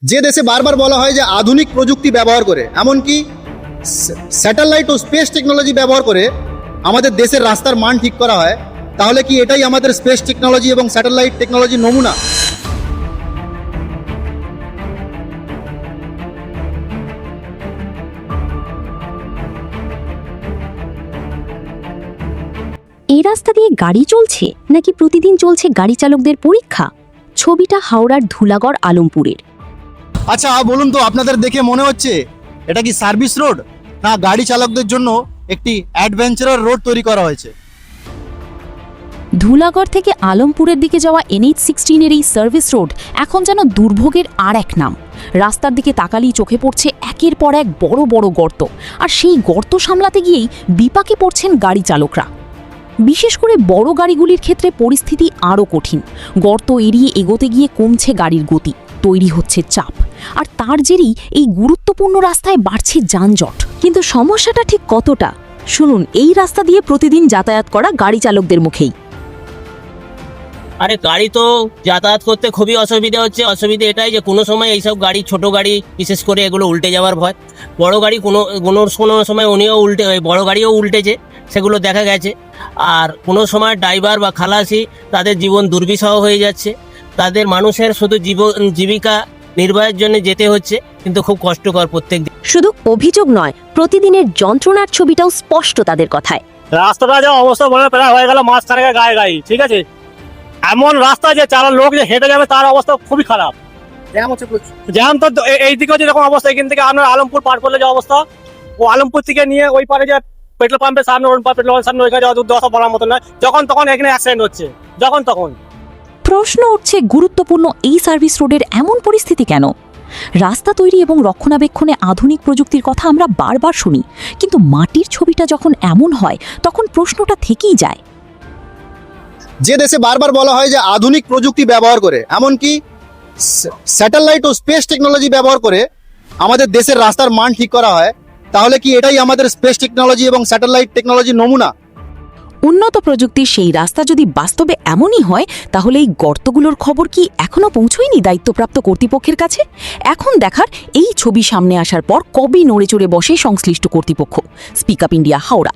যে দেশে বারবার বলা হয় যে আধুনিক প্রযুক্তি ব্যবহার করে, এমনকি স্যাটেলাইট ও স্পেস টেকনোলজি ব্যবহার করে আমাদের দেশের রাস্তার মান ঠিক করা হয়, তাহলে কি এটাই আমাদের স্পেস টেকনোলজি এবং স্যাটেলাইট টেকনোলজির নমুনা? এই রাস্তা দিয়ে গাড়ি চলছে নাকি প্রতিদিন চলছে গাড়ি চালকদের পরীক্ষা? ছবিটা হাওড়ার ধুলাগড় আলমপুরের। আচ্ছা বলুন তো, আপনাদের দেখে মনে হচ্ছে এটা কি সার্ভিস রোড, না গাড়ি চালকদের জন্য একটি অ্যাডভেঞ্চারার রোড তৈরি করা হয়েছে? ধুলাগড় থেকে আলমপুরের দিকে যাওয়া NH-16 এই সার্ভিস রোড এখন যেন দুর্ভোগের আর এক নাম। রাস্তার দিকে তাকালেই চোখে পড়ছে একের পর এক বড় বড় গর্ত, আর সেই গর্ত সামলাতে গিয়েই বিপাকে পড়ছেন গাড়ি চালকরা। বিশেষ করে বড় গাড়িগুলির ক্ষেত্রে পরিস্থিতি আরও কঠিন। গর্ত এড়িয়ে এগোতে গিয়ে কমছে গাড়ির গতি, তৈরি হচ্ছে চাপ, আর তার জেরেই এই গুরুত্বপূর্ণ রাস্তায় বাড়ছে যানজট। কিন্তু সমস্যাটা ঠিক কতটা শুনুন এই রাস্তা দিয়ে প্রতিদিন যাতায়াত করা গাড়ি চালকদের মুখেই। আরে গাড়ি তো যাতায়াত করতে খুবই অসুবিধা হচ্ছে। অসুবিধা এটাই যে কোনো সময় এইসব গাড়ি, ছোট গাড়ি বিশেষ করে, এগুলো উল্টে যাওয়ার ভয়। বড় গাড়ি কোনো সময় উনিও বড় গাড়িও উল্টেছে, সেগুলো দেখা গেছে। আর কোনো সময় ড্রাইভার বা খালাসি তাদের জীবন দুর্বিষহ হয়ে যাচ্ছে। তাদের মানুষের শুধু জীবিকা নির্বাহের জন্য যেতে হচ্ছে, কিন্তু খুব কষ্টকর প্রত্যেক দিন। শুধু অভিযোগ নয়, প্রতিদিনের যন্ত্রণার ছবিটাও স্পষ্ট তাদের কথায়। রাস্তাটা যা অবস্থা মনে প্রায় হয়ে গেল মাছ খানেকের গায়ে গায়ে, ঠিক আছে? এমন রাস্তা যে চালা লোক যে হেঁটে যাবে তার অবস্থা খুবই খারাপ। জ্যাম তো এইদিকে যেরকম অবস্থা, এখান থেকে আপনার আলমপুর পার করলে যে অবস্থা, ও আলমপুর থেকে নিয়ে ওই পারে যে পেট্রোল পাম্পের সামনে, পেট্রোল পাম্পের সামনে ওইখানে যাওয়া দুর্দশা বলার মতো নয়। যখন তখন এখানে অ্যাক্সিডেন্ট হচ্ছে, যখন তখন। প্রশ্ন উঠছে, গুরুত্বপূর্ণ এই সার্ভিস রোডের এমন পরিস্থিতি কেন? রাস্তা তৈরি এবং রক্ষণাবেক্ষণে আধুনিক প্রযুক্তির কথা আমরা বারবার শুনি, কিন্তু মাটির ছবিটা যখন এমন হয় তখন প্রশ্নটা থেকেই যায়। যে দেশে বারবার বলা হয় যে আধুনিক প্রযুক্তি ব্যবহার করে, এমনকি স্যাটেলাইট ও স্পেস টেকনোলজি ব্যবহার করে আমাদের দেশের রাস্তার মান ঠিক করা হয়, তাহলে কি এটাই আমাদের স্পেস টেকনোলজি এবং স্যাটেলাইট টেকনোলজির নমুনা? উন্নত প্রযুক্তির সেই রাস্তা যদি বাস্তবে এমনই হয়, তাহলে এই গর্তগুলোর খবর কি এখনো পৌঁছয়নি দায়িত্বপ্রাপ্ত কর্তৃপক্ষের কাছে? এখন দেখার এই ছবি সামনে আসার পর কবে নড়ে চড়ে বসে সংশ্লিষ্ট কর্তৃপক্ষ। Speak up India, Howrah.